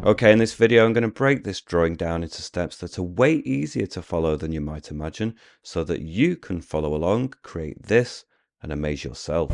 Okay, in this video, I'm going to break this drawing down into steps that are way easier to follow than you might imagine, so that you can follow along, create this, and amaze yourself.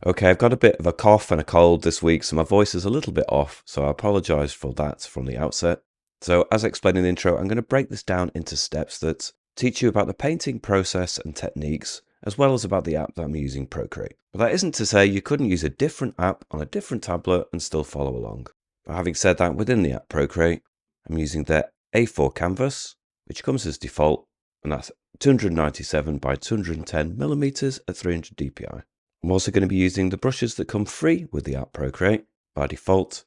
Okay, I've got a bit of a cough and a cold this week, so my voice is a little bit off, so I apologize for that from the outset. So as I explained in the intro, I'm going to break this down into steps that teach you about the painting process and techniques, as well as about the app that I'm using, Procreate. But that isn't to say you couldn't use a different app on a different tablet and still follow along. But having said that, within the app Procreate, I'm using their A4 canvas, which comes as default, and that's 297 by 210 millimeters at 300 dpi. I'm also going to be using the brushes that come free with the app Procreate by default,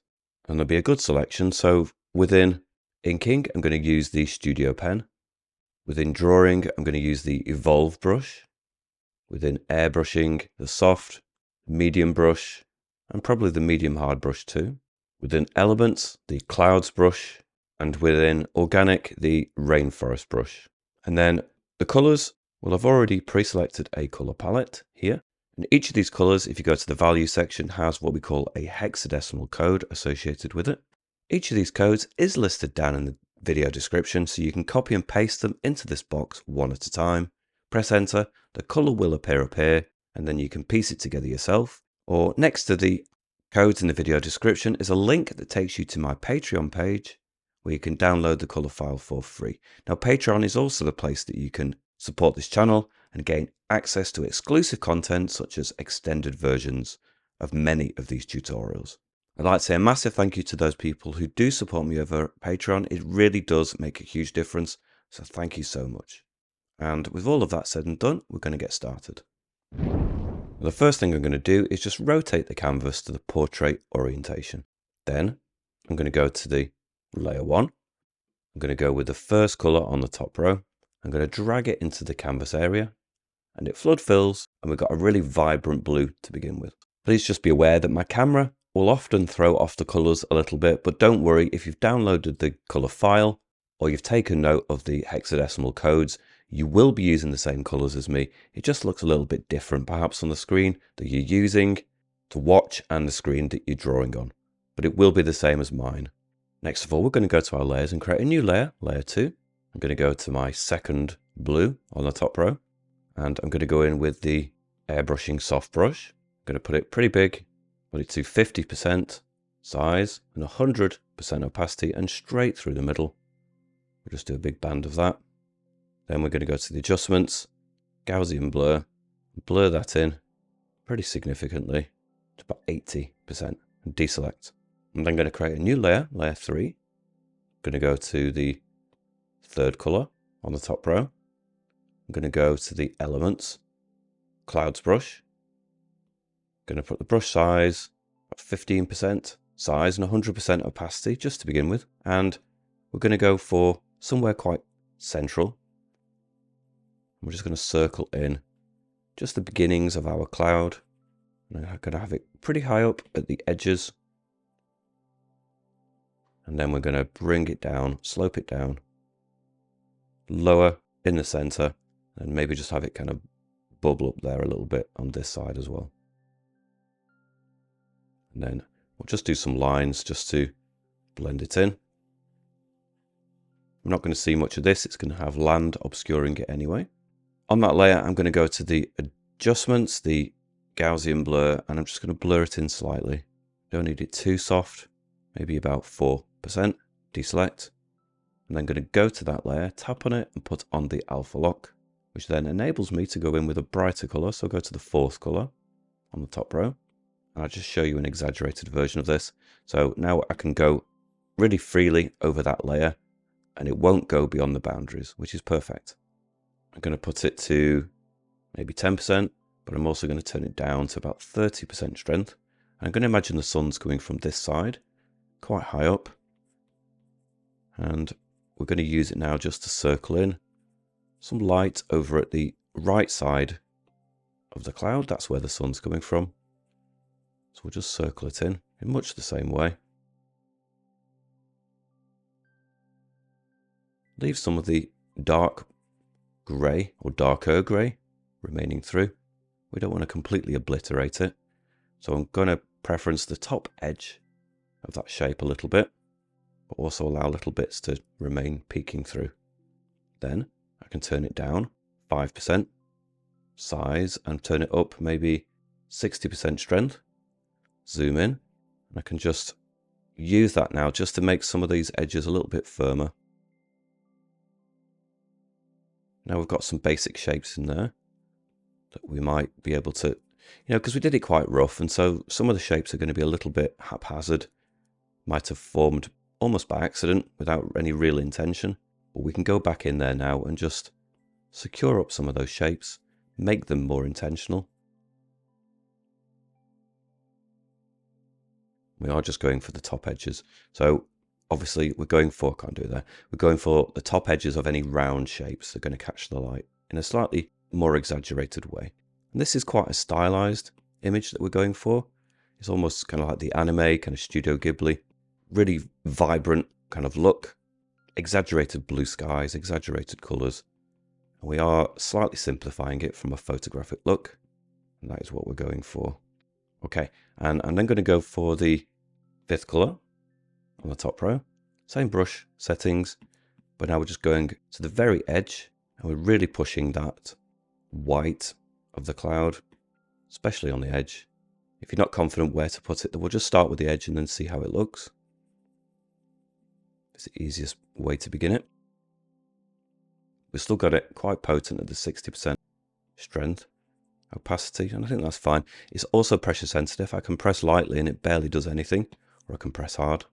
and there'll be a good selection. So within inking, I'm going to use the Studio Pen. Within drawing, I'm going to use the Evolve brush. Within airbrushing, the soft, medium brush, and probably the medium hard brush too. Within elements, the clouds brush, and within organic, the rainforest brush. And then the colors, well, I've already pre-selected a color palette here. And each of these colors, if you go to the value section, has what we call a hexadecimal code associated with it. Each of these codes is listed down in the video description, so you can copy and paste them into this box one at a time. Press enter, the color will appear up here, and then you can piece it together yourself. Or next to the codes in the video description is a link that takes you to my Patreon page, where you can download the color file for free. Now, Patreon is also the place that you can support this channel and gain access to exclusive content such as extended versions of many of these tutorials. I'd like to say a massive thank you to those people who do support me over Patreon. It really does make a huge difference, so thank you so much. And with all of that said and done, we're going to get started. The first thing I'm going to do is just rotate the canvas to the portrait orientation. Then I'm going to go to the layer 1. I'm going to go with the first color on the top row. I'm going to drag it into the canvas area, and it flood fills, and we've got a really vibrant blue to begin with. Please just be aware that my camera will often throw off the colors a little bit, but don't worry, if you've downloaded the color file or you've taken note of the hexadecimal codes, you will be using the same colors as me. It just looks a little bit different, perhaps on the screen that you're using to watch and the screen that you're drawing on, but it will be the same as mine. Next of all, we're going to go to our layers and create a new layer, layer 2. I'm going to go to my second blue on the top row, and I'm going to go in with the airbrushing soft brush. I'm going to put it pretty big, put it to 50% size and 100% opacity and straight through the middle. We'll just do a big band of that. Then we're going to go to the adjustments, Gaussian blur, blur that in pretty significantly to about 80% and deselect. I'm then going to create a new layer, layer 3. I'm going to go to the third color on the top row. I'm going to go to the elements, clouds brush. I'm going to put the brush size at 15% size and 100% opacity just to begin with. And we're going to go for somewhere quite central. We're just going to circle in just the beginnings of our cloud. I'm going to have it pretty high up at the edges. And then we're going to bring it down, slope it down, lower in the center, and maybe just have it kind of bubble up there a little bit on this side as well. And then we'll just do some lines just to blend it in. We're not going to see much of this. It's going to have land obscuring it anyway. On that layer, I'm going to go to the adjustments, the Gaussian blur, and I'm just going to blur it in slightly. Don't need it too soft, maybe about 4%. Deselect. And then going to go to that layer, tap on it, and put on the alpha lock, which then enables me to go in with a brighter color. So I'll go to the fourth color on the top row. And I'll just show you an exaggerated version of this. So now I can go really freely over that layer, and it won't go beyond the boundaries, which is perfect. I'm going to put it to maybe 10%, but I'm also going to turn it down to about 30% strength. And I'm going to imagine the sun's coming from this side, quite high up. And we're going to use it now just to circle in some light over at the right side of the cloud. That's where the sun's coming from. So we'll just circle it in much the same way. Leave some of the dark grey or darker grey remaining through. We don't want to completely obliterate it. So I'm going to preference the top edge of that shape a little bit, but also allow little bits to remain peeking through. Then I can turn it down 5% size and turn it up maybe 60% strength. Zoom in, and I can just use that now just to make some of these edges a little bit firmer. Now we've got some basic shapes in there that we might be able to, because we did it quite rough, and so some of the shapes are going to be a little bit haphazard, might have formed almost by accident without any real intention. But we can go back in there now and just secure up some of those shapes, make them more intentional. We are just going for the top edges. So obviously we're going for, can't do it there, we're going for the top edges of any round shapes that are going to catch the light in a slightly more exaggerated way. And this is quite a stylized image that we're going for. It's almost kind of like the anime, kind of Studio Ghibli, really vibrant kind of look, exaggerated blue skies, exaggerated colors. And we are slightly simplifying it from a photographic look, and that is what we're going for. Okay, and I'm then going to go for the 5th color on the top row. Same brush settings, but now we're just going to the very edge, and we're really pushing that white of the cloud, especially on the edge. If you're not confident where to put it, then we'll just start with the edge and then see how it looks. It's the easiest way to begin it. We've still got it quite potent at the 60% strength. Opacity, and I think that's fine. It's also pressure sensitive. I can press lightly and it barely does anything, or I can press hard.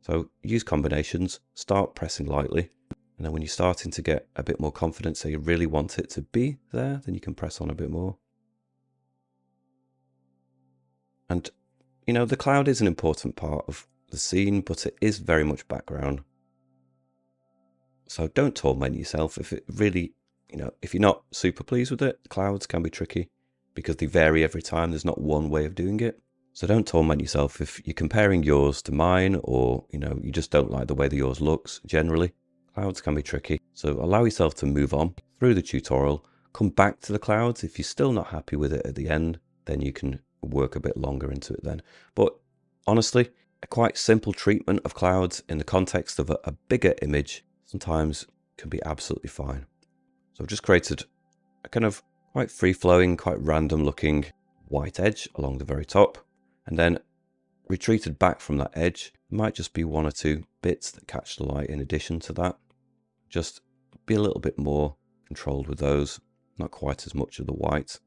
So use combinations, start pressing lightly, and then when you're starting to get a bit more confidence, so you really want it to be there, then you can press on a bit more. And the cloud is an important part of the scene, but it is very much background. So don't torment yourself if it really, if you're not super pleased with it. Clouds can be tricky because they vary every time. There's not one way of doing it. So don't torment yourself if you're comparing yours to mine, or, you just don't like the way that yours looks generally. Clouds can be tricky. So allow yourself to move on through the tutorial, come back to the clouds. If you're still not happy with it at the end, then you can work a bit longer into it then. But honestly, a quite simple treatment of clouds in the context of a bigger image sometimes can be absolutely fine. So I've just created a kind of quite free-flowing, quite random looking white edge along the very top, and then retreated back from that edge. There might just be 1 or 2 bits that catch the light in addition to that. Just be a little bit more controlled with those, not quite as much of the white.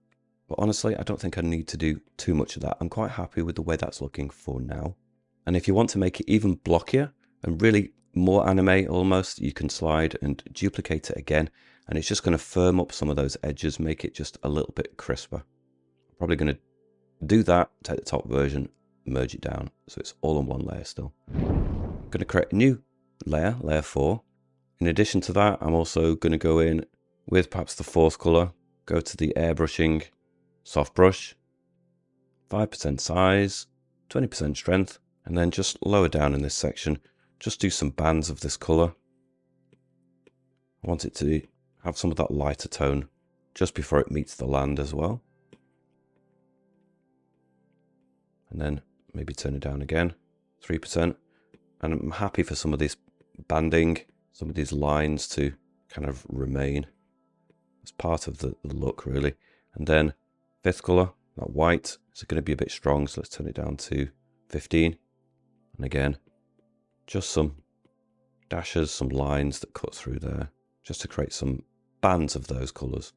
But honestly, I don't think I need to do too much of that. I'm quite happy with the way that's looking for now. And if you want to make it even blockier and really more anime almost, you can slide and duplicate it again, and it's just going to firm up some of those edges, make it just a little bit crisper. I'm probably going to do that, take the top version, merge it down so it's all on one layer still. I'm going to create a new layer, layer 4. In addition to that, I'm also going to go in with perhaps the 4th color, go to the airbrushing soft brush, 5% size, 20% strength, and then just lower down in this section, just do some bands of this color. I want it to have some of that lighter tone just before it meets the land as well. And then maybe turn it down again, 3%. And I'm happy for some of this banding, some of these lines to kind of remain as part of the look really. And then 5th color, that white, is going to be a bit strong, so let's turn it down to 15. And again, just some dashes, some lines that cut through there, just to create some bands of those colors.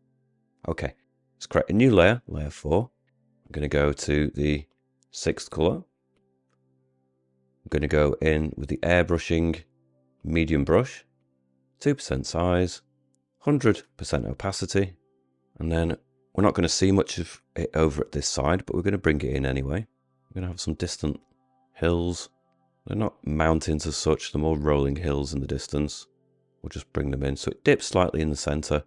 Okay, let's create a new layer, layer 4. I'm going to go to the 6th color. I'm going to go in with the airbrushing medium brush, 2% size, 100% opacity, and then we're not going to see much of it over at this side, but we're going to bring it in anyway. We're going to have some distant hills. They're not mountains as such, they're more rolling hills in the distance. We'll just bring them in. So it dips slightly in the center.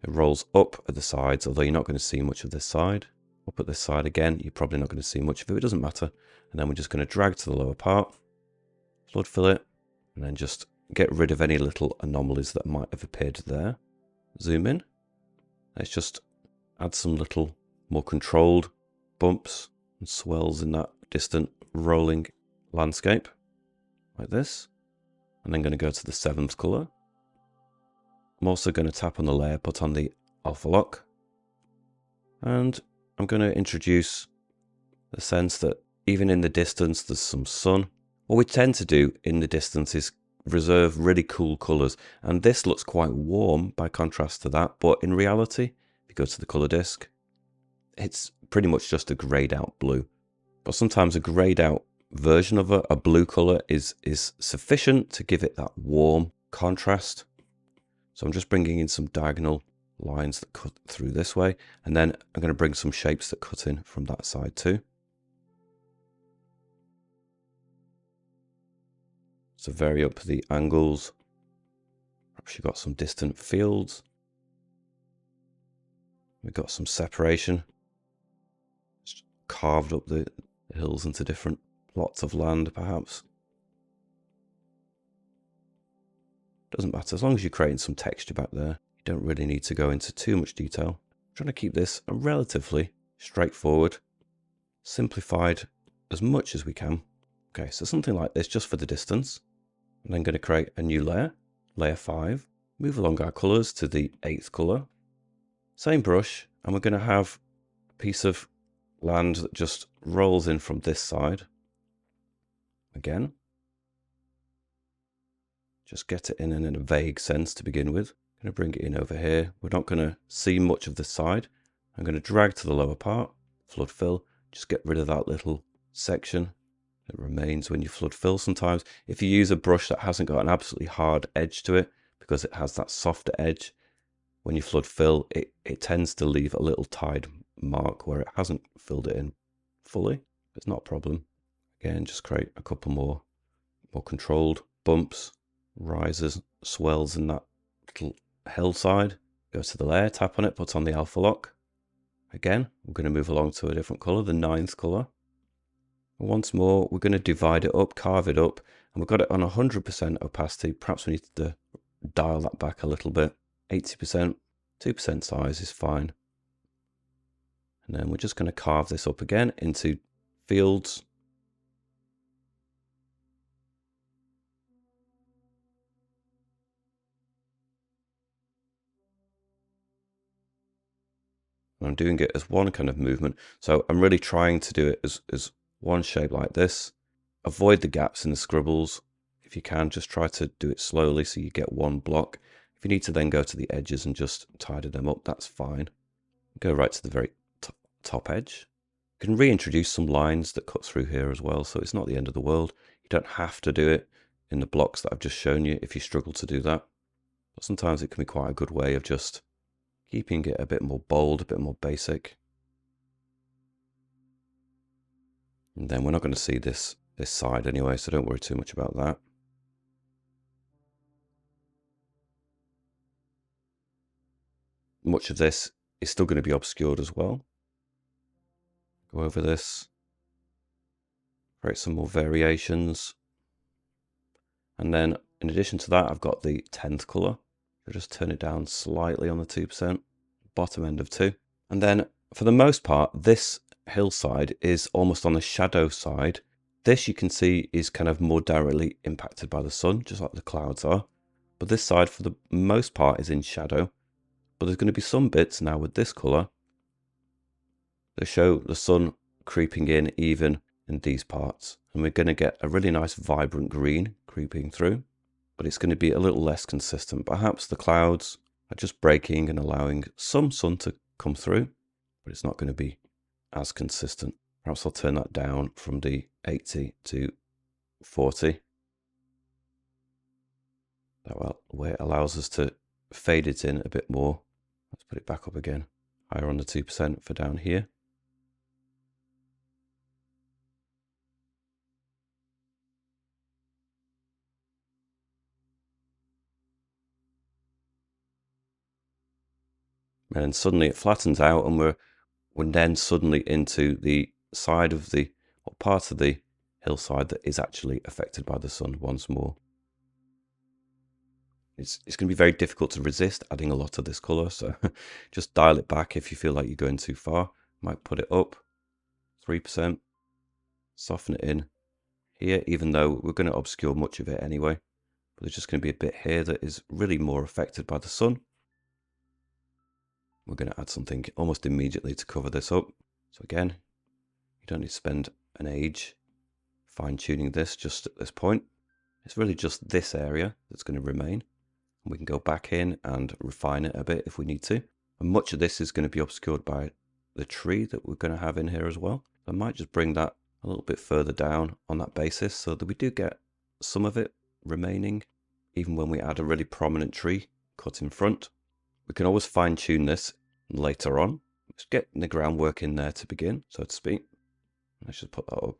It rolls up at the sides, although you're not going to see much of this side. Up at this side again, you're probably not going to see much of it. It doesn't matter. And then we're just going to drag to the lower part, flood fill it, and then just get rid of any little anomalies that might have appeared there. Zoom in. Let's just add some little more controlled bumps and swells in that distant rolling landscape, like this. And then going to go to the 7th colour. I'm also going to tap on the layer, put on the alpha lock, and I'm going to introduce the sense that even in the distance there's some sun. What we tend to do in the distance is reserve really cool colours, and this looks quite warm by contrast to that, but in reality, if you go to the colour disc, it's pretty much just a greyed out blue. But sometimes a greyed out version of a blue colour is sufficient to give it that warm contrast. So I'm just bringing in some diagonal lines that cut through this way, and then I'm going to bring some shapes that cut in from that side too. So vary up the angles. Perhaps you've got some distant fields. We've got some separation. Just carved up the hills into different plots of land, perhaps. Doesn't matter, as long as you're creating some texture back there. You don't really need to go into too much detail. I'm trying to keep this relatively straightforward, simplified as much as we can. Okay, so something like this just for the distance. And then going to create a new layer, layer 5. Move along our colours to the 8th colour. Same brush, and we're going to have a piece of land that just rolls in from this side. Again. Just get it in a vague sense to begin with. I'm going to bring it in over here. We're not going to see much of the side. I'm going to drag to the lower part, flood fill, just get rid of that little section that remains when you flood fill. Sometimes if you use a brush that hasn't got an absolutely hard edge to it, because it has that softer edge, when you flood fill, it tends to leave a little tide mark where it hasn't filled it in fully. It's not a problem. Again, just create a couple more controlled bumps, rises, swells in that little hillside. Go to the layer, tap on it, put on the alpha lock. Again, we're going to move along to a different colour, the 9th colour. And once more, we're going to divide it up, carve it up, and we've got it on 100% opacity. Perhaps we need to dial that back a little bit. 80%, 2% size is fine. And then we're just going to carve this up again into fields. I'm doing it as one kind of movement. So I'm really trying to do it as one shape like this. Avoid the gaps in the scribbles. If you can, just try to do it slowly so you get one block. If you need to then go to the edges and just tidy them up, that's fine. Go right to the very top edge. You can reintroduce some lines that cut through here as well, so it's not the end of the world. You don't have to do it in the blocks that I've just shown you if you struggle to do that. But sometimes it can be quite a good way of just keeping it a bit more bold, a bit more basic. And then we're not going to see this side anyway, so don't worry too much about that. Much of this is still going to be obscured as well. Go over this, create some more variations. And then in addition to that, I've got the 10th colour. I'll just turn it down slightly on the 2%, bottom end of 2. And then for the most part, this hillside is almost on the shadow side. This you can see is kind of more directly impacted by the sun, just like the clouds are. But this side for the most part is in shadow. But there's going to be some bits now with this colour that show the sun creeping in even in these parts. And we're going to get a really nice vibrant green creeping through. But it's going to be a little less consistent. Perhaps the clouds are just breaking and allowing some sun to come through, but it's not going to be as consistent. Perhaps I'll turn that down from the 80 to 40. That way it allows us to fade it in a bit more. Let's put it back up again. Higher on the 2% for down here. And then suddenly it flattens out, and we're then suddenly into the side of the, or part of the hillside that is actually affected by the sun once more. it's going to be very difficult to resist adding a lot of this color. So just dial it back if you feel like you're going too far. Might put it up 3%, soften it in here, even though we're going to obscure much of it anyway. But there's just going to be a bit here that is really more affected by the sun. We're going to add something almost immediately to cover this up. So again, you don't need to spend an age fine-tuning this just at this point. It's really just this area that's going to remain. We can go back in and refine it a bit if we need to. And much of this is going to be obscured by the tree that we're going to have in here as well. I might just bring that a little bit further down on that basis so that we do get some of it remaining, even when we add a really prominent tree cut in front. We can always fine-tune this later on. Let's get the groundwork in there to begin, so to speak. Let's just put that up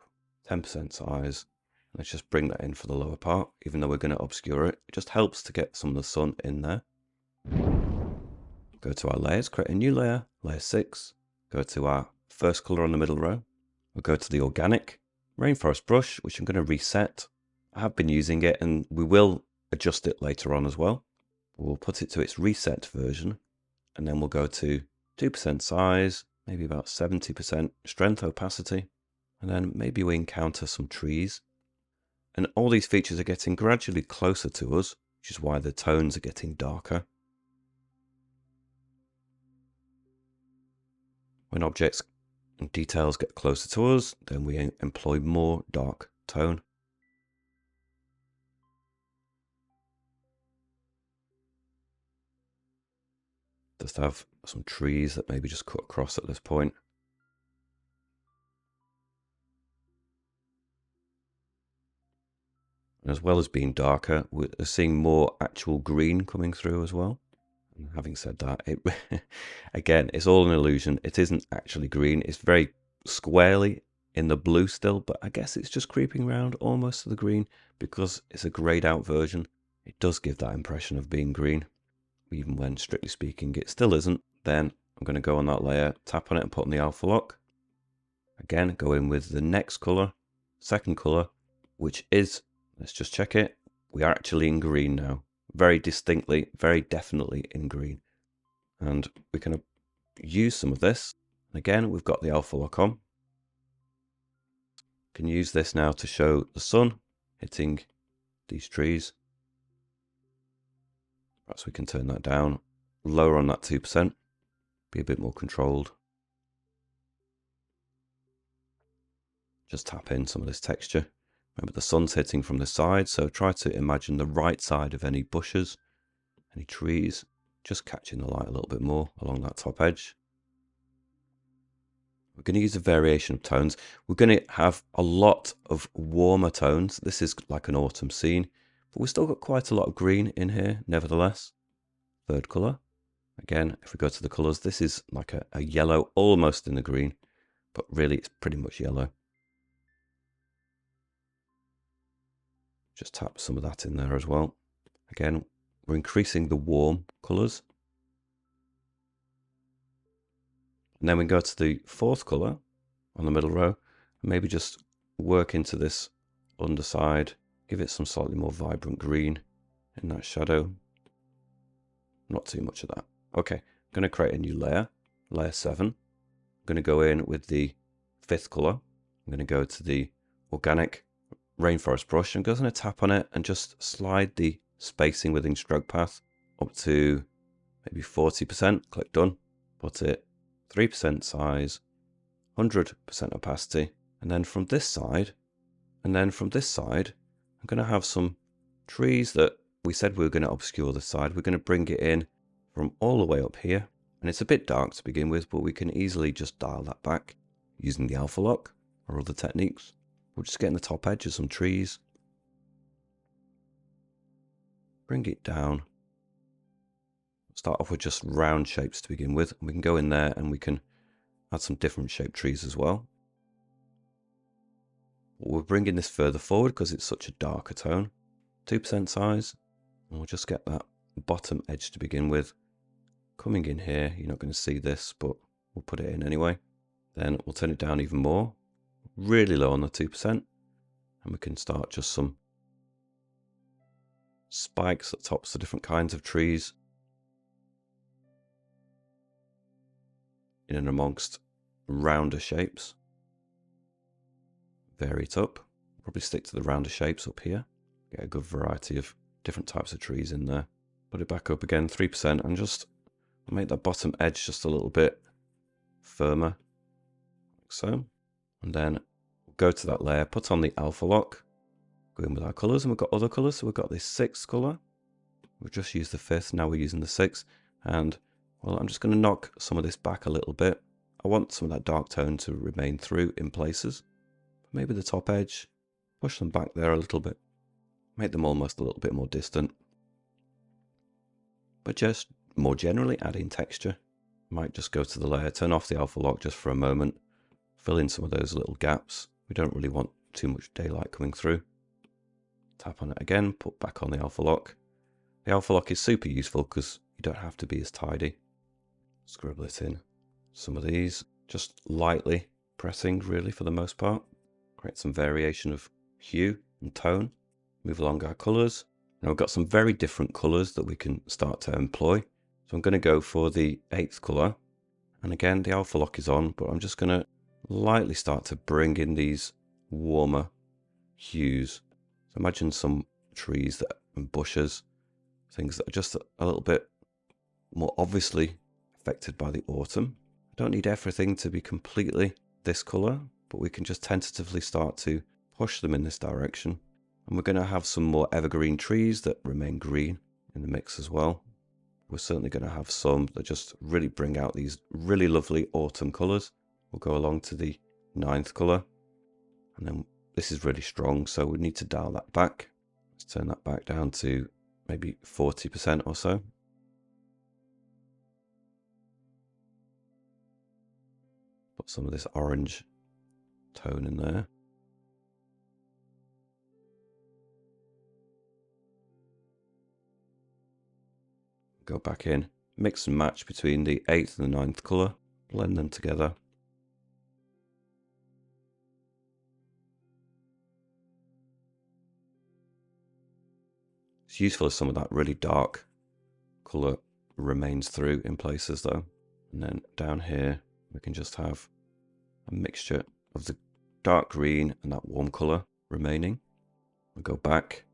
10% size. Let's just bring that in for the lower part, even though we're going to obscure it. It just helps to get some of the sun in there. Go to our layers, create a new layer, layer 6. Go to our first color on the middle row. We'll go to the organic rainforest brush, which I'm going to reset. I have been using it and we will adjust it later on as well. We'll put it to its reset version and then we'll go to 2% size, maybe about 70% strength opacity. And then maybe we encounter some trees. And all these features are getting gradually closer to us, which is why the tones are getting darker. When objects and details get closer to us, then we employ more dark tone. Just have some trees that maybe just cut across at this point. And as well as being darker, we're seeing more actual green coming through as well. And having said that, it again, it's all an illusion. It isn't actually green. It's very squarely in the blue still, but I guess it's just creeping around almost to the green because it's a grayed out version. It does give that impression of being green, even when strictly speaking it still isn't. Then I'm going to go on that layer, tap on it and put on the alpha lock. Again, go in with the next color, second color, which is, let's just check it. We are actually in green now. Very distinctly, very definitely in green. And we can use some of this. Again, we've got the alpha lock on. Can use this now to show the sun hitting these trees. Perhaps we can turn that down, lower on that 2%, be a bit more controlled. Just tap in some of this texture. Remember the sun's hitting from the side, so try to imagine the right side of any bushes, any trees, just catching the light a little bit more along that top edge. We're going to use a variation of tones. We're going to have a lot of warmer tones. This is like an autumn scene, but we've still got quite a lot of green in here, nevertheless. Third color. Again, if we go to the colors, this is like a yellow, almost in the green, but really it's pretty much yellow. Just tap some of that in there as well. Again, we're increasing the warm colors. And then we go to the fourth color on the middle row, and maybe just work into this underside, give it some slightly more vibrant green in that shadow. Not too much of that. Okay, I'm going to create a new layer, layer 7. I'm going to go in with the fifth color. I'm going to go to the organic rainforest brush. I'm just going to tap on it and just slide the spacing within stroke path up to maybe 40%. Click done. Put it 3% size, 100% opacity. And then from this side, I'm going to have some trees that we said we were going to obscure the side. We're going to bring it in from all the way up here. And it's a bit dark to begin with, but we can easily just dial that back using the alpha lock or other techniques. We'll just get in the top edge of some trees. Bring it down. Start off with just round shapes to begin with. We can go in there and we can add some different shaped trees as well. We're bringing this further forward because it's such a darker tone. 2% size. And we'll just get that bottom edge to begin with. Coming in here, you're not going to see this, but we'll put it in anyway. Then we'll turn it down even more. Really low on the 2%. And we can start just some spikes at tops of different kinds of trees. In and amongst rounder shapes. Vary it up. Probably stick to the rounder shapes up here. Get a good variety of different types of trees in there. Put it back up again, 3%, and just make that bottom edge just a little bit firmer, like so. And then go to that layer, put on the alpha lock, go in with our colours, and we've got other colours. So we've got this 6th colour. We've just used the 5th, now we're using the 6th. And, well, I'm just going to knock some of this back a little bit. I want some of that dark tone to remain through in places. Maybe the top edge, push them back there a little bit. Make them almost a little bit more distant. But just more generally adding texture. Might just go to the layer, turn off the alpha lock just for a moment. Fill in some of those little gaps. We don't really want too much daylight coming through. Tap on it again, put back on the alpha lock. The alpha lock is super useful because you don't have to be as tidy. Scribble it in. Some of these, just lightly pressing really for the most part. Create some variation of hue and tone. Move along our colours. Now we've got some very different colours that we can start to employ. So I'm going to go for the 8th colour. And again, the alpha lock is on, but I'm just going to lightly start to bring in these warmer hues. So imagine some trees and bushes, things that are just a little bit more obviously affected by the autumn. I don't need everything to be completely this colour, but we can just tentatively start to push them in this direction. And we're going to have some more evergreen trees that remain green in the mix as well. We're certainly going to have some that just really bring out these really lovely autumn colours. We'll go along to the 9th colour. And then this is really strong, so we need to dial that back. Let's turn that back down to maybe 40% or so. Put some of this orange tone in there. Go back in, mix and match between the 8th and the 9th colour, blend them together. It's useful if some of that really dark colour remains through in places though. And then down here we can just have a mixture of the dark green and that warm colour remaining. We'll go back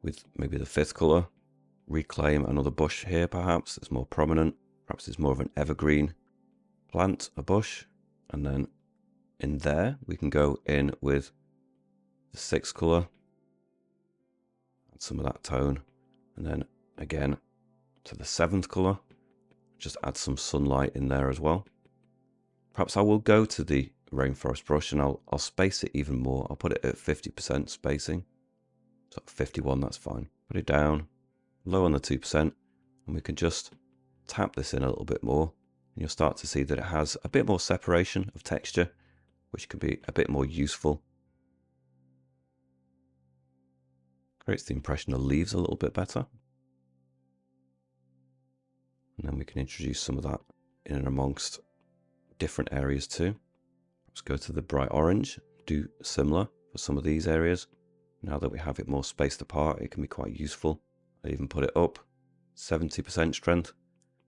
with maybe the 5th colour. Reclaim another bush here perhaps that's more prominent. Perhaps it's more of an evergreen. Plant a bush, and then in there we can go in with the 6th colour. Add some of that tone, and then again to the 7th colour. Just add some sunlight in there as well. Perhaps I will go to the rainforest brush and I'll space it even more. I'll put it at 50% spacing. So 51, that's fine. Put it down. Low on the 2%, and we can just tap this in a little bit more, and you'll start to see that it has a bit more separation of texture, which can be a bit more useful. Creates the impression of leaves a little bit better. And then we can introduce some of that in and amongst different areas too. Let's go to the bright orange, do similar for some of these areas. Now that we have it more spaced apart, it can be quite useful. I even put it up, 70% strength,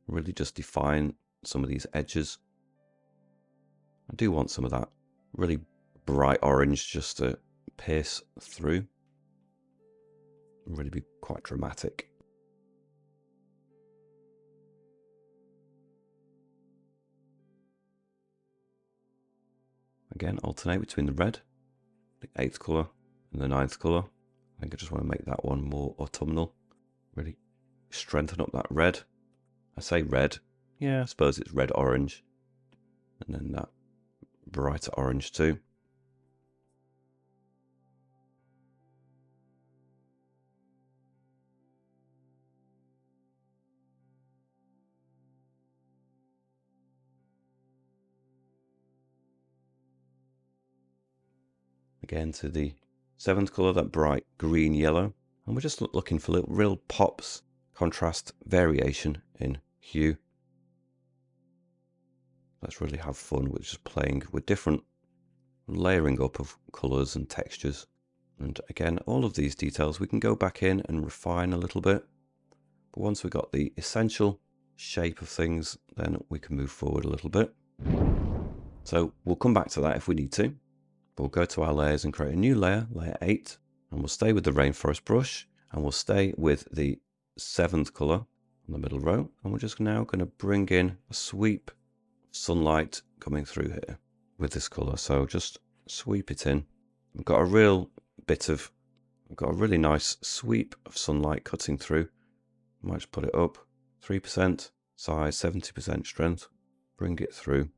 really just define some of these edges. I do want some of that really bright orange just to pierce through, really be quite dramatic. Again, alternate between the red, the 8th colour, and the 9th colour. I think I just want to make that one more autumnal. Really strengthen up that red. I say red, yeah, I suppose it's red-orange. And then that brighter orange too. Again to the 7th colour, that bright green-yellow. And we're just looking for little real pops, contrast, variation in hue. Let's really have fun with just playing with different layering up of colours and textures. And again, all of these details we can go back in and refine a little bit. But once we've got the essential shape of things, then we can move forward a little bit. So we'll come back to that if we need to. We'll go to our layers and create a new layer, layer 8, and we'll stay with the rainforest brush, and we'll stay with the 7th color on the middle row, and we're just now going to bring in a sweep of sunlight coming through here with this color. So just sweep it in. We've got a really nice sweep of sunlight cutting through. I might just put it up, 3% size, 70% strength, bring it through.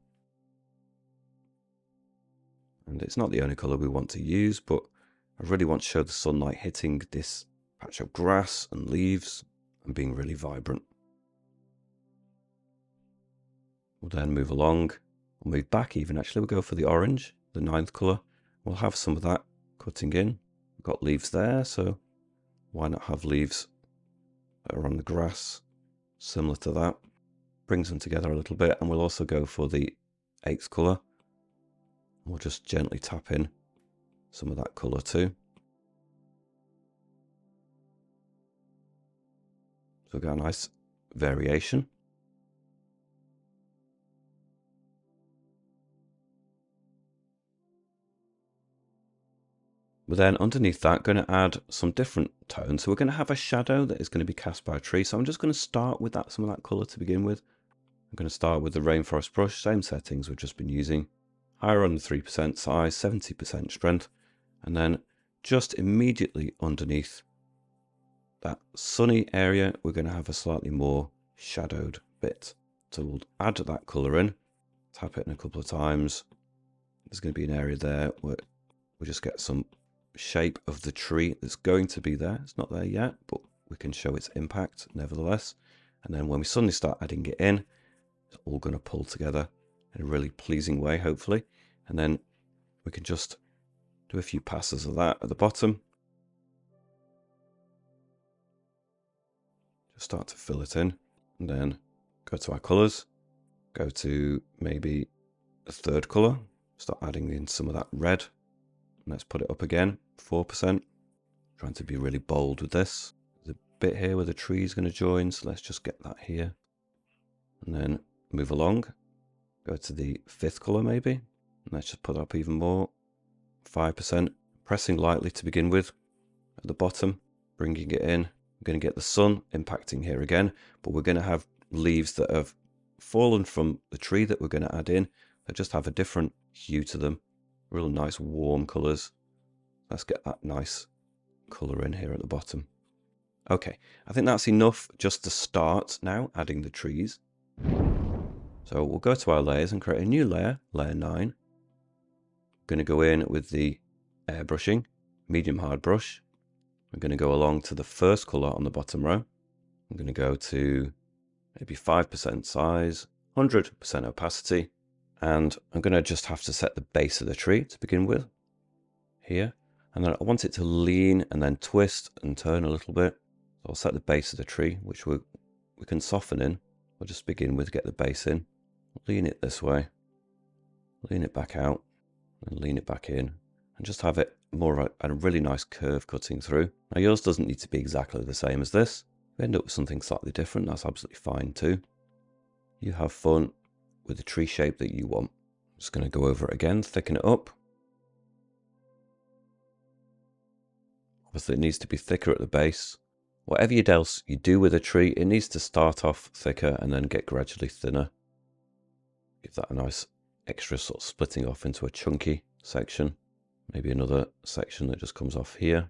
And it's not the only color we want to use, but I really want to show the sunlight hitting this patch of grass and leaves and being really vibrant. We'll then move along. We'll move back even, actually. We'll go for the orange, the 9th color. We'll have some of that cutting in. We've got leaves there, so why not have leaves that are on the grass, similar to that. Brings them together a little bit, and we'll also go for the 8th color. We'll just gently tap in some of that color too. So we've got a nice variation. We're then underneath that going to add some different tones. So we're going to have a shadow that is going to be cast by a tree. So I'm just going to start with that, some of that color to begin with. I'm going to start with the rainforest brush, same settings we've just been using. Higher on the 3% size, 70% strength, and then just immediately underneath that sunny area, we're going to have a slightly more shadowed bit. So we'll add that colour in, tap it in a couple of times. There's going to be an area there where we just get some shape of the tree that's going to be there. It's not there yet, but we can show its impact nevertheless. And then when we suddenly start adding it in, it's all going to pull together in a really pleasing way, hopefully. And then we can just do a few passes of that at the bottom. Just start to fill it in, and then go to our colors, go to maybe a 3rd color, start adding in some of that red. And let's put it up again, 4%. Trying to be really bold with this. There's a bit here where the tree is going to join, so let's just get that here. And then move along, go to the 5th color maybe, and let's just put up even more, 5%, pressing lightly to begin with at the bottom, bringing it in. We're going to get the sun impacting here again, but we're going to have leaves that have fallen from the tree that we're going to add in that just have a different hue to them, real nice warm colors. Let's get that nice color in here at the bottom. Okay, I think that's enough just to start now adding the trees. So we'll go to our layers and create a new layer, layer 9. I'm going to go in with the airbrushing, medium hard brush. I'm going to go along to the 1st color on the bottom row. I'm going to go to maybe 5% size, 100% opacity, and I'm going to just have to set the base of the tree to begin with here. And then I want it to lean and then twist and turn a little bit. So I'll set the base of the tree, which we can soften in. We'll just begin with, get the base in, lean it this way, lean it back out, and lean it back in, and just have it more of a really nice curve cutting through. Now yours doesn't need to be exactly the same as this. If you end up with something slightly different, that's absolutely fine too. You have fun with the tree shape that you want. I'm just going to go over it again, thicken it up. Obviously it needs to be thicker at the base. Whatever else you do with a tree, it needs to start off thicker and then get gradually thinner. Give that a nice extra sort of splitting off into a chunky section. Maybe another section that just comes off here.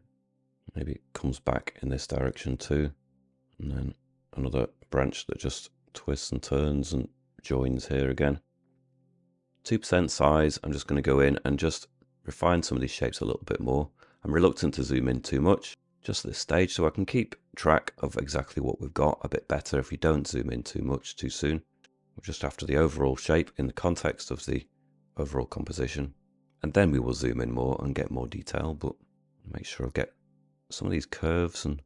Maybe it comes back in this direction too. And then another branch that just twists and turns and joins here again. 2% size, I'm just going to go in and just refine some of these shapes a little bit more. I'm reluctant to zoom in too much just at this stage, so I can keep track of exactly what we've got a bit better if we don't zoom in too much too soon. We're just after the overall shape in the context of the overall composition, and then we will zoom in more and get more detail, but make sure I get some of these curves and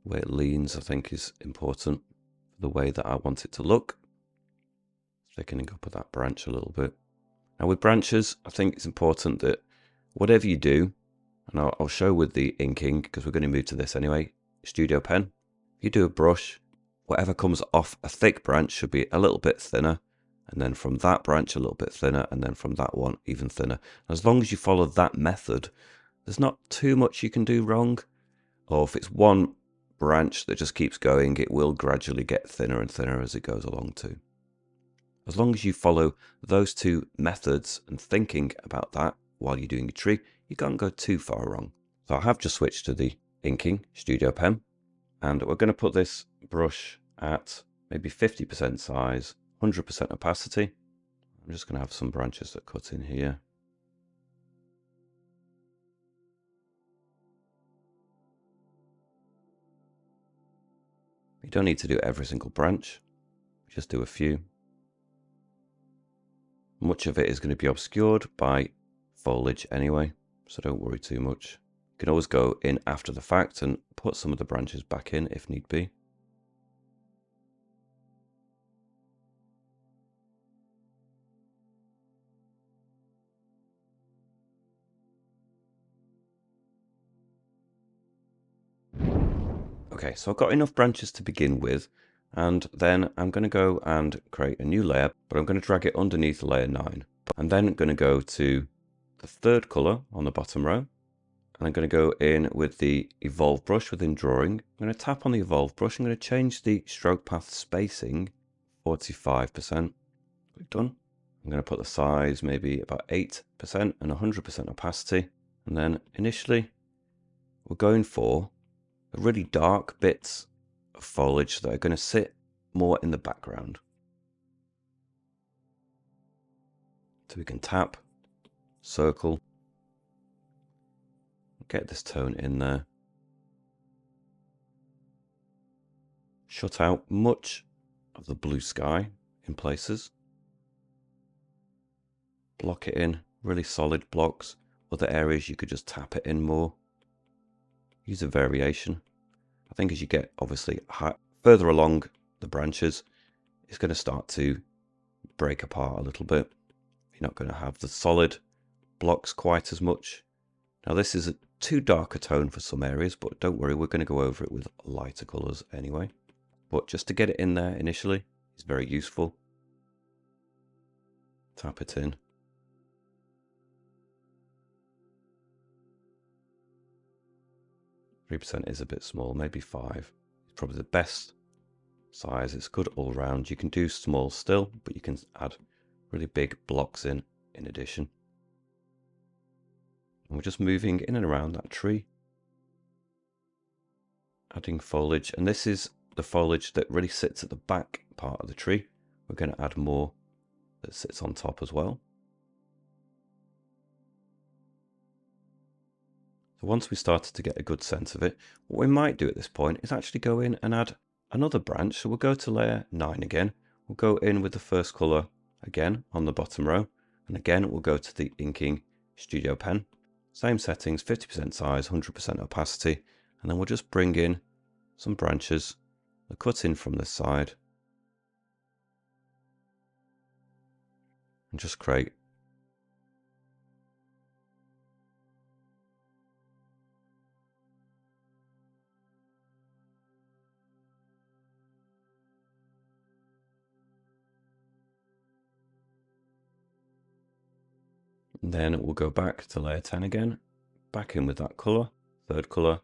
the way it leans, I think, is important for the way that I want it to look. Thickening up of that branch a little bit. Now with branches, I think it's important that whatever you do, And I'll show with the inking, because we're going to move to this anyway. Studio Pen. If you do a brush, whatever comes off a thick branch should be a little bit thinner, and then from that branch a little bit thinner, and then from that one even thinner. As long as you follow that method, there's not too much you can do wrong. Or if it's one branch that just keeps going, it will gradually get thinner and thinner as it goes along too. As long as you follow those two methods and thinking about that while you're doing a tree, you can't go too far wrong. So I have just switched to the inking Studio Pen, and we're going to put this brush at maybe 50% size, 100% opacity. I'm just going to have some branches that cut in here. You don't need to do every single branch, just do a few. Much of it is going to be obscured by foliage anyway, so don't worry too much. You can always go in after the fact and put some of the branches back in if need be. Okay, so I've got enough branches to begin with, and then I'm going to go and create a new layer, but I'm going to drag it underneath layer 9. I'm then going to go to the third color on the bottom row, and I'm going to go in with the Evolve brush within Drawing. I'm going to tap on the Evolve brush. I'm going to change the stroke path spacing 45%. Click done. I'm going to put the size maybe about 8% and 100% opacity. And then initially we're going for really dark bits of foliage that are going to sit more in the background. So we can tap, circle, get this tone in there. Shut out much of the blue sky in places. Block it in, really solid blocks. Other areas you could just tap it in more. Use a variation. I think as you get obviously further along the branches, it's going to start to break apart a little bit. You're not going to have the solid blocks quite as much. Now this is a too dark a tone for some areas, but don't worry, we're going to go over it with lighter colours anyway. But just to get it in there initially is very useful. Tap it in. %3 is a bit small, maybe 5. It's probably the best size. It's good all round. You can do small still, but you can add really big blocks in addition. And we're just moving in and around that tree, adding foliage, and this is the foliage that really sits at the back part of the tree. We're going to add more that sits on top as well. So once we started to get a good sense of it, what we might do at this point is actually go in and add another branch. So we'll go to layer 9 again. We'll go in with the first color again on the bottom row, and again we'll go to the inking Studio Pen. Same settings, 50% size, 100% opacity, and then we'll just bring in some branches that cut in from this side and just create and then we'll go back to layer 10 again, back in with that color, third color,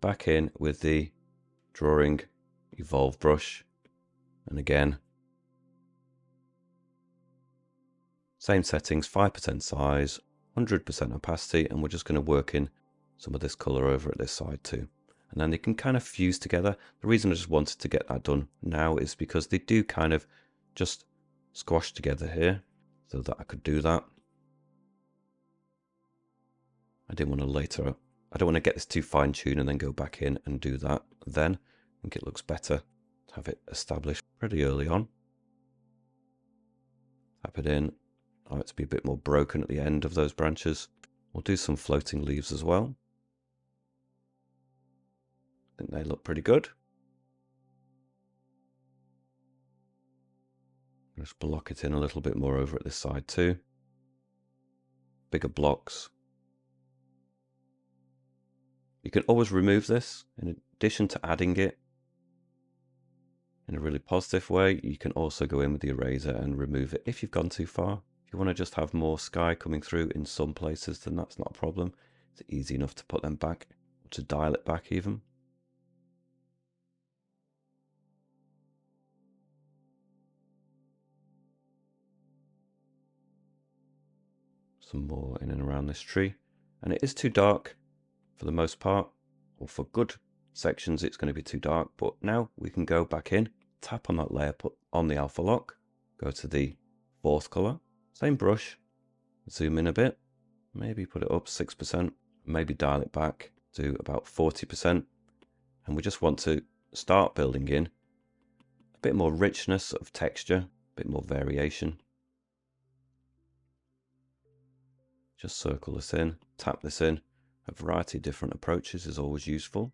back in with the Drawing Evolve brush, and again same settings, 5% size, 100% opacity, and we're just going to work in some of this color over at this side too. And then they can kind of fuse together. The reason I just wanted to get that done now is because they do kind of just squash together here, so that I could do that. I didn't want to later, I don't want to get this too fine-tuned and then go back in and do that then. I think it looks better to have it established pretty early on. Tap it in. I like it to be a bit more broken at the end of those branches. We'll do some floating leaves as well. I think they look pretty good. Just block it in a little bit more over at this side too. Bigger blocks. You can always remove this in addition to adding it in a really positive way. You can also go in with the eraser and remove it if you've gone too far. If you want to just have more sky coming through in some places, then that's not a problem. It's easy enough to put them back, or to dial it back even. Some more in and around this tree. And it is too dark for the most part, or for good sections it's going to be too dark. But now we can go back in, tap on that layer, put on the alpha lock, go to the fourth color, same brush, zoom in a bit, maybe put it up 6%, maybe dial it back to about 40%. And we just want to start building in a bit more richness of texture, a bit more variation. Just circle this in, tap this in. A variety of different approaches is always useful.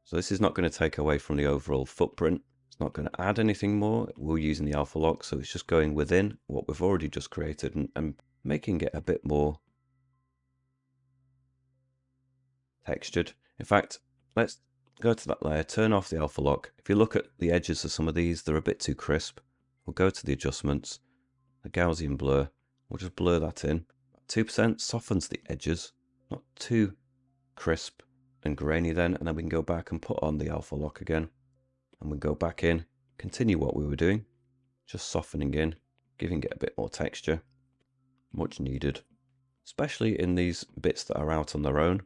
So this is not going to take away from the overall footprint. It's not going to add anything more. We're using the alpha lock, so it's just going within what we've already just created and making it a bit more textured. In fact, let's go to that layer, turn off the alpha lock. If you look at the edges of some of these, they're a bit too crisp. We'll go to the adjustments, the Gaussian blur. We'll just blur that in. 2% softens the edges, not too crisp and grainy then, and then we can go back and put on the alpha lock again, and we go back in, continue what we were doing, just softening in, giving it a bit more texture, much needed, especially in these bits that are out on their own.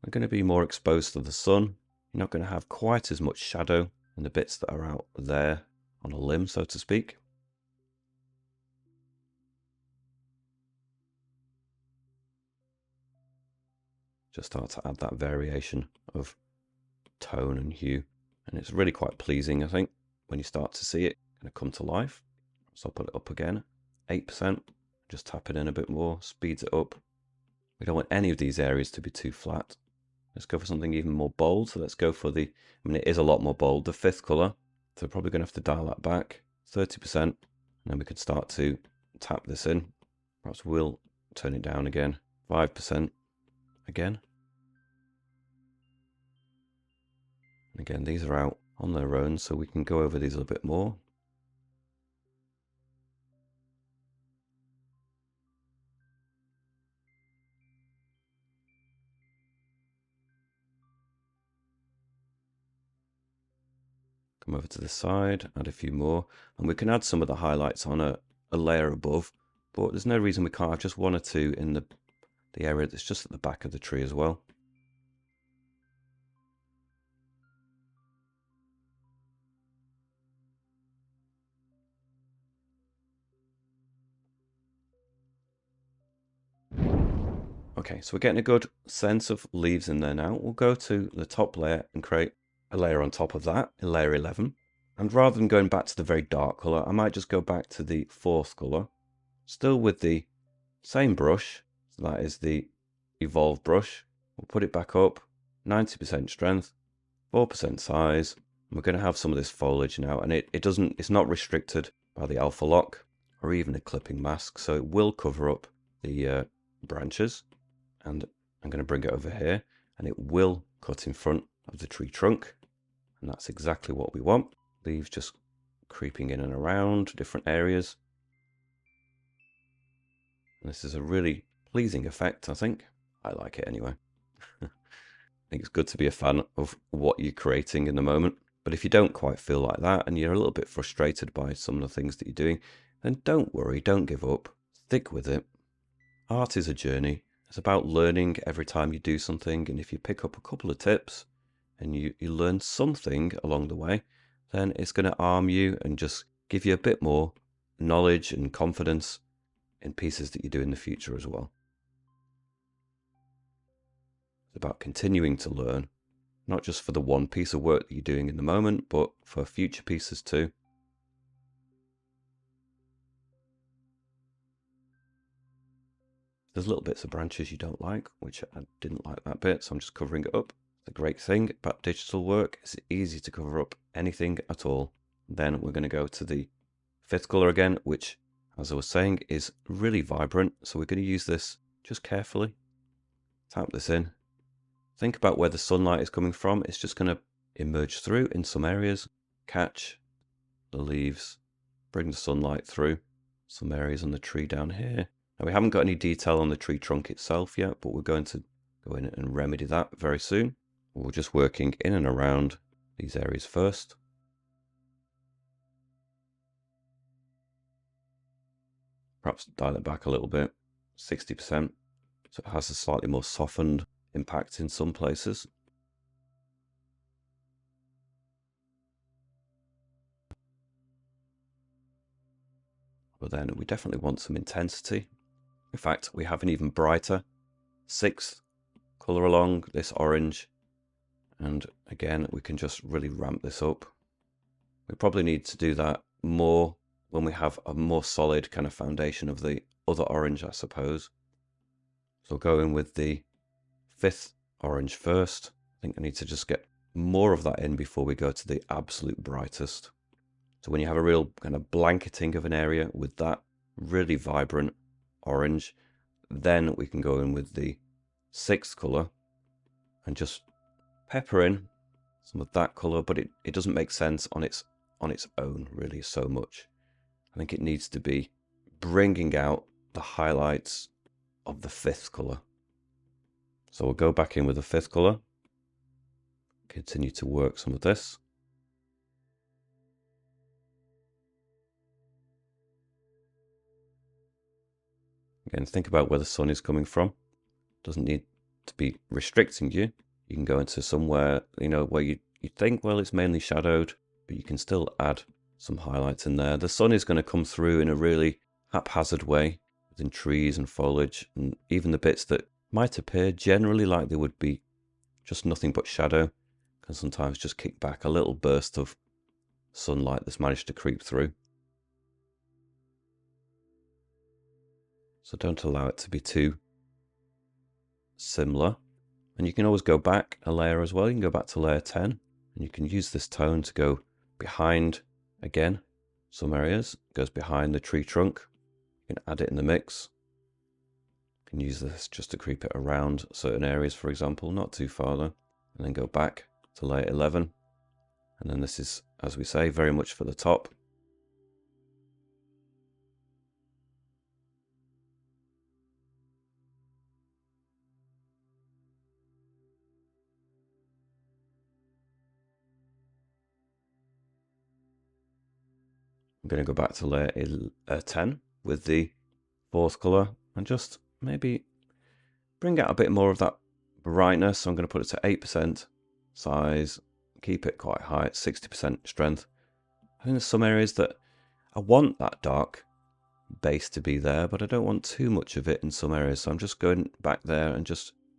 They're going to be more exposed to the sun. You're not going to have quite as much shadow in the bits that are out there on a limb, so to speak. Just start to add that variation of tone and hue, and it's really quite pleasing, I think, when you start to see it kind of come to life. So I'll put it up again, 8%, just tap it in a bit more, speeds it up. We don't want any of these areas to be too flat. Let's go for something even more bold. So let's go for the, I mean, it is a lot more bold, the fifth color. So we're probably going to have to dial that back, 30%, and then we could start to tap this in. Perhaps we'll turn it down again, 5% again. And again, these are out on their own, so we can go over these a little bit more. Come over to the side, add a few more, and we can add some of the highlights on a layer above, but there's no reason we can't have just one or two in the area that's just at the back of the tree as well. Okay, so we're getting a good sense of leaves in there now. We'll go to the top layer and create a layer on top of that, in layer 11. And rather than going back to the very dark color, I might just go back to the fourth color, still with the same brush. So that is the evolve brush. We'll put it back up, 90% strength, 4% size. And we're going to have some of this foliage now, and it's not restricted by the alpha lock or even a clipping mask, so it will cover up the branches. And I'm going to bring it over here, and it will cut in front of the tree trunk, and that's exactly what we want. Leaves just creeping in and around different areas. And this is a really pleasing effect, I think. I like it anyway. I think it's good to be a fan of what you're creating in the moment. But if you don't quite feel like that, and you're a little bit frustrated by some of the things that you're doing, then don't worry, don't give up. Stick with it. Art is a journey. It's about learning every time you do something, and if you pick up a couple of tips and you learn something along the way, then it's going to arm you and just give you a bit more knowledge and confidence in pieces that you do in the future as well. It's about continuing to learn, not just for the one piece of work that you're doing in the moment, but for future pieces too. There's little bits of branches you don't like, which I didn't like that bit, so I'm just covering it up. The great thing about digital work is it's easy to cover up anything at all. Then we're going to go to the fifth color again, which, as I was saying, is really vibrant. So we're going to use this just carefully. Tap this in. Think about where the sunlight is coming from. It's just going to emerge through in some areas, catch the leaves, bring the sunlight through some areas on the tree down here. Now we haven't got any detail on the tree trunk itself yet, but we're going to go in and remedy that very soon. We're just working in and around these areas first. Perhaps dial it back a little bit, 60%, so it has a slightly more softened impact in some places. But then we definitely want some intensity. In fact, we have an even brighter 6th colour along this orange. And again, we can just really ramp this up. We probably need to do that more when we have a more solid kind of foundation of the other orange, I suppose. So go in with the 5th orange first. I think I need to just get more of that in before we go to the absolute brightest. So when you have a real kind of blanketing of an area with that really vibrant orange, then we can go in with the 6th colour and just pepper in some of that colour, but it doesn't make sense on its own really so much. I think it needs to be bringing out the highlights of the 5th colour. So we'll go back in with the 5th colour, continue to work some of this. Again, think about where the sun is coming from. Doesn't need to be restricting you. You can go into somewhere, where you think, well, it's mainly shadowed, but you can still add some highlights in there. The sun is going to come through in a really haphazard way within trees and foliage, and even the bits that might appear generally like they would be just nothing but shadow can sometimes just kick back a little burst of sunlight that's managed to creep through. So don't allow it to be too similar. And you can always go back a layer as well. You can go back to layer 10 and you can use this tone to go behind again. Some areas it goes behind the tree trunk. You can add it in the mix. You can use this just to creep it around certain areas, for example, not too far though. And then go back to layer 11. And then this is, as we say, very much for the top. I'm going to go back to layer 10 with the 4th colour and just maybe bring out a bit more of that brightness. So I'm going to put it to 8% size, keep it quite high at 60% strength. I think there's some areas that I want that dark base to be there, but I don't want too much of it in some areas. So I'm just going back there and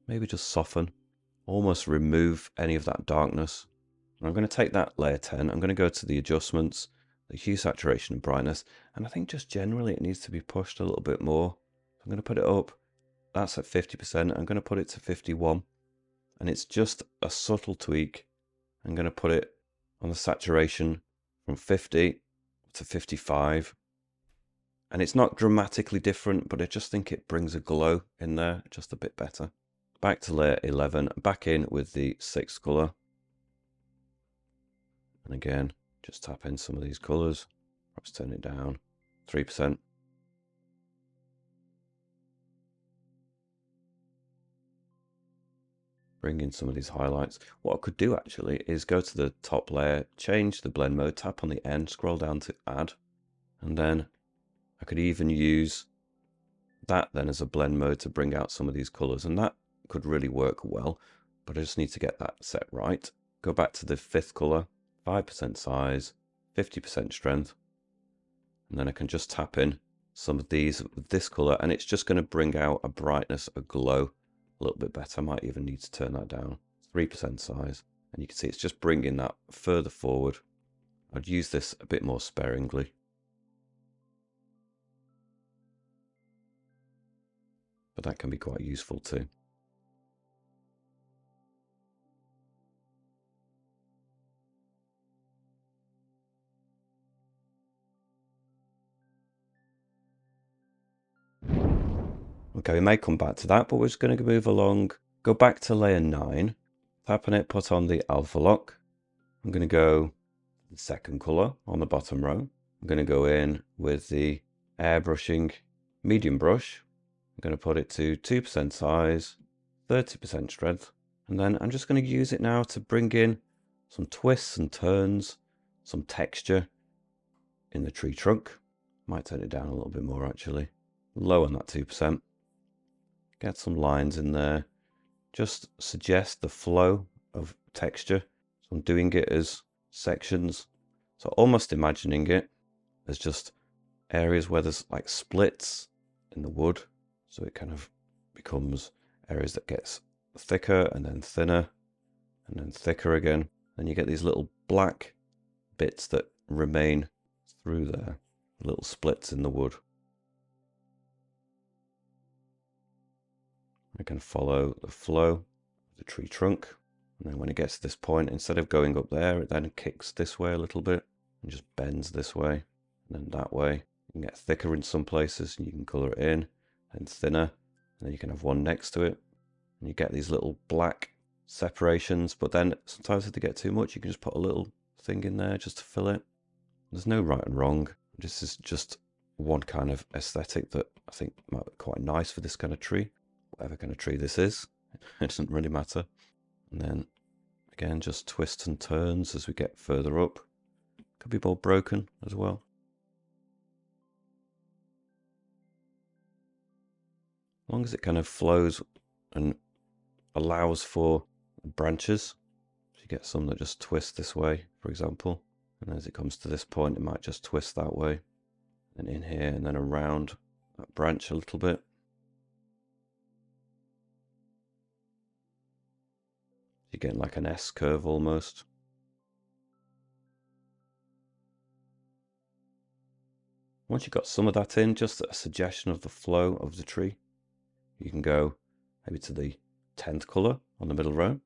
maybe just soften, almost remove any of that darkness. And I'm going to take that layer 10, I'm going to go to the adjustments, the hue, saturation and brightness, and I think just generally it needs to be pushed a little bit more. I'm going to put it up, that's at 50%, I'm going to put it to 51, and it's just a subtle tweak. I'm going to put it on the saturation from 50 to 55, and it's not dramatically different, but I just think it brings a glow in there just a bit better. Back to layer 11, back in with the 6th colour, and again just tap in some of these colours, perhaps turn it down 3%. Bring in some of these highlights. What I could do actually is go to the top layer, change the blend mode, tap on the end, scroll down to add, and then I could even use that then as a blend mode to bring out some of these colours, and that could really work well, but I just need to get that set right. Go back to the 5th colour, 5% size, 50% strength, and then I can just tap in some of these with this colour, and it's just going to bring out a brightness, a glow a little bit better. I might even need to turn that down, 3% size, and you can see it's just bringing that further forward. I'd use this a bit more sparingly, but that can be quite useful too. Okay, we may come back to that, but we're just going to move along go back to layer 9, tap on it, put on the alpha lock. I'm going to go the second color on the bottom row. I'm going to go in with the airbrushing medium brush. I'm going to put it to 2% size, 30% strength, and then I'm just going to use it now to bring in some twists and turns, some texture in the tree trunk. Might turn it down a little bit more actually. Low on that 2%. Get some lines in there. Just suggest the flow of texture. So I'm doing it as sections. So almost imagining it as just areas where there's like splits in the wood. So it kind of becomes areas that gets thicker and then thinner and then thicker again. Then you get these little black bits that remain through there, little splits in the wood. I can follow the flow of the tree trunk, and then when it gets to this point, instead of going up there, it then kicks this way a little bit and just bends this way and then that way. You can get thicker in some places and you can color it in, and thinner, and then you can have one next to it, and you get these little black separations. But then sometimes if they get too much, you can just put a little thing in there just to fill it. There's no right and wrong. This is just one kind of aesthetic that I think might be quite nice for this kind of tree. Whatever kind of tree this is, it doesn't really matter. And then again, just twists and turns as we get further up. Could be more broken as well. As long as it kind of flows and allows for branches. So you get some that just twist this way, for example. And as it comes to this point, it might just twist that way. And in here and then around that branch a little bit. You're getting like an S curve almost. Once you've got some of that in, just a suggestion of the flow of the tree, you can go maybe to the 10th color on the middle row.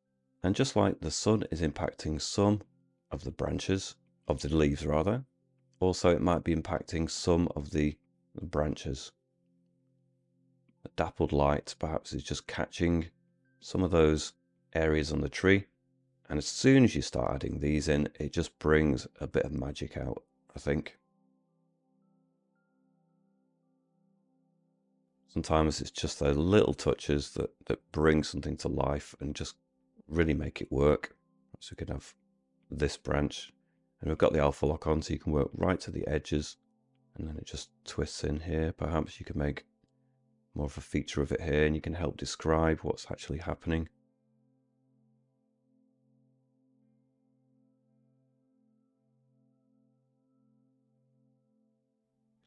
And just like the sun is impacting some of the branches, of the leaves rather, also it might be impacting some of the branches. The dappled light perhaps is just catching some of those areas on the tree, and as soon as you start adding these in, it just brings a bit of magic out, I think. Sometimes it's just those little touches that bring something to life and just really make it work. So we can have this branch, and we've got the alpha lock on, so you can work right to the edges, and then it just twists in here. Perhaps you can make more of a feature of it here, and you can help describe what's actually happening.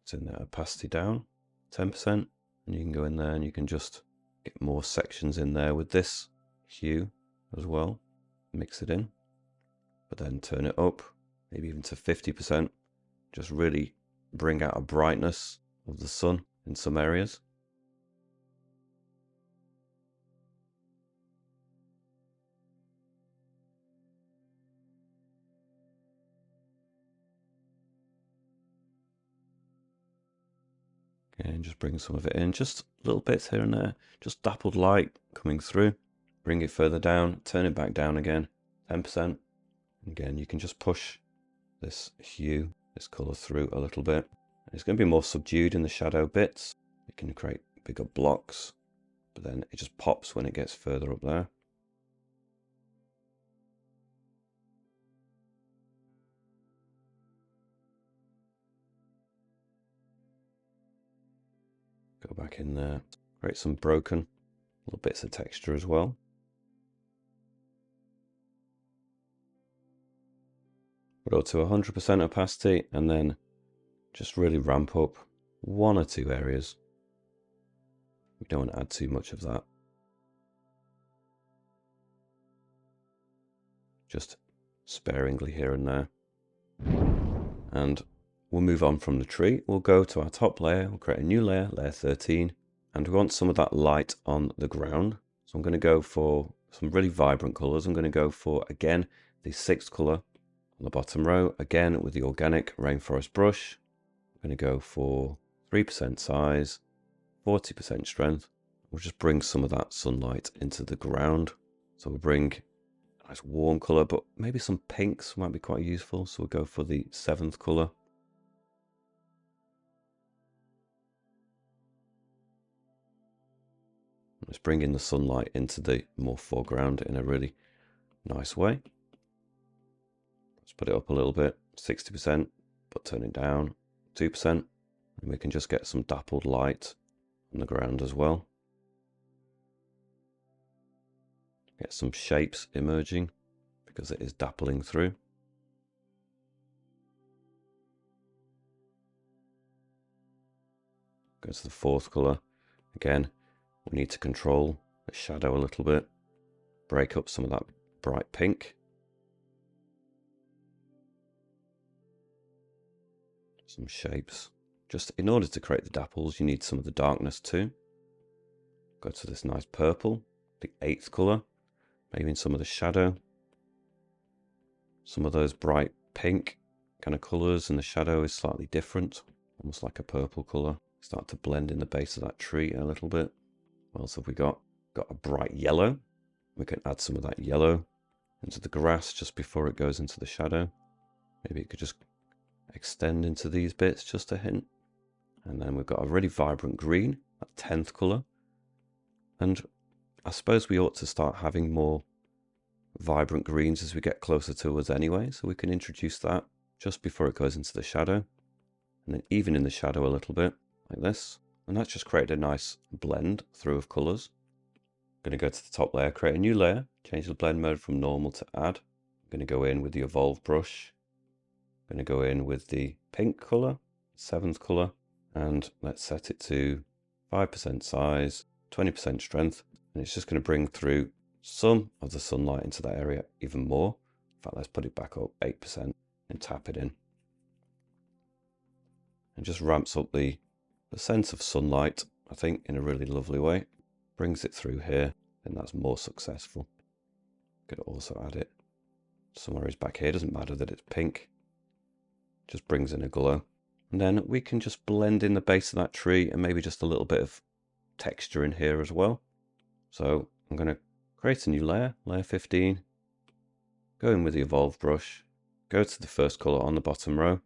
Turn that opacity down 10%, and you can go in there and you can just get more sections in there with this hue as well. Mix it in, but then turn it up, maybe even to 50%. Just really bring out a brightness of the sun in some areas. And just bring some of it in, just little bits here and there, just dappled light coming through. Bring it further down, turn it back down again, 10%. Again, you can just push this hue, this color through a little bit. It's going to be more subdued in the shadow bits. You can create bigger blocks, but then it just pops when it gets further up there. Go back in there, create some broken little bits of texture as well. Put it to 100% opacity, and then just really ramp up one or two areas. We don't want to add too much of that. Just sparingly here and there. And we'll move on from the tree. We'll go to our top layer. We'll create a new layer, layer 13. And we want some of that light on the ground. So I'm going to go for some really vibrant colors. I'm going to go for, again, the 6th color on the bottom row. Again, with the organic rainforest brush. I'm going to go for 3% size, 40% strength. we'll just bring some of that sunlight into the ground. So we'll bring a nice warm colour, but maybe some pinks might be quite useful. So we'll go for the 7th colour. Let's bring in the sunlight into the more foreground in a really nice way. Let's put it up a little bit, 60%, but turn it down 2%. And we can just get some dappled light on the ground as well. Get some shapes emerging because it is dappling through. Go to the 4th colour. Again, we need to control the shadow a little bit. Break up some of that bright pink. Some shapes. Just in order to create the dapples, you need some of the darkness too. Go to this nice purple, the 8th colour. Maybe in some of the shadow. Some of those bright pink kind of colours, and the shadow is slightly different, almost like a purple colour. Start to blend in the base of that tree a little bit. What else have we got? Got a bright yellow. We can add some of that yellow into the grass just before it goes into the shadow. Maybe it could just extend into these bits just a hint. And then we've got a really vibrant green, that 10th colour. And I suppose we ought to start having more vibrant greens as we get closer to us anyway, so we can introduce that just before it goes into the shadow, and then even in the shadow a little bit, like this. And that's just created a nice blend through of colours. I'm going to go to the top layer, create a new layer, change the blend mode from normal to add. I'm going to go in with the evolve brush. I'm going to go in with the pink colour, 7th colour, and let's set it to 5% size, 20% strength. And it's just going to bring through some of the sunlight into that area even more. In fact, let's put it back up 8% and tap it in. And just ramps up the sense of sunlight, I think, in a really lovely way. Brings it through here, and that's more successful. Could also add it somewhere is back here. Doesn't matter that it's pink. Just brings in a glow. And then we can just blend in the base of that tree and maybe just a little bit of texture in here as well. So I'm going to create a new layer, layer 15. Go in with the evolve brush. Go to the first color on the bottom row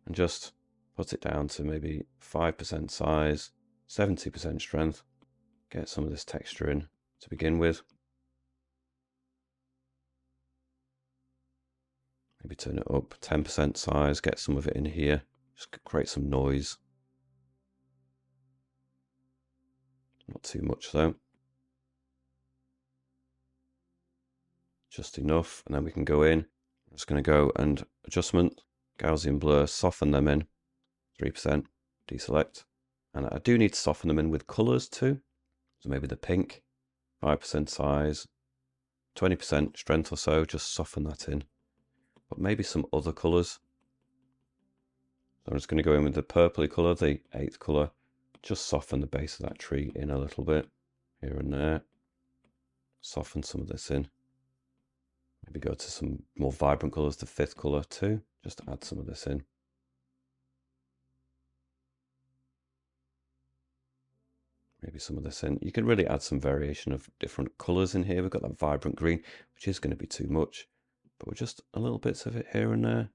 and just put it down to maybe 5% size, 70% strength. Get some of this texture in to begin with. Maybe turn it up 10% size, get some of it in here. Just create some noise. Not too much though. Just enough, and then we can go in. I'm just going to go and adjustment, Gaussian blur, soften them in, 3%, deselect. And I do need to soften them in with colours too. So maybe the pink, 5% size, 20% strength or so, just soften that in. But maybe some other colours. So I'm just going to go in with the purpley colour, the 8th colour, just soften the base of that tree in a little bit, here and there. Soften some of this in. Maybe go to some more vibrant colours, the 5th colour too, just add some of this in. Maybe some of this in. You can really add some variation of different colours in here. We've got that vibrant green, which is going to be too much, but we're just a little bits of it here and there.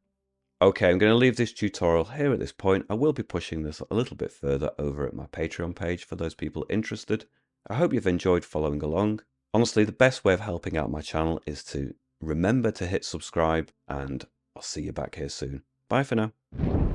Okay, I'm going to leave this tutorial here at this point. I will be pushing this a little bit further over at my Patreon page for those people interested. I hope you've enjoyed following along. Honestly, the best way of helping out my channel is to remember to hit subscribe, and I'll see you back here soon. Bye for now.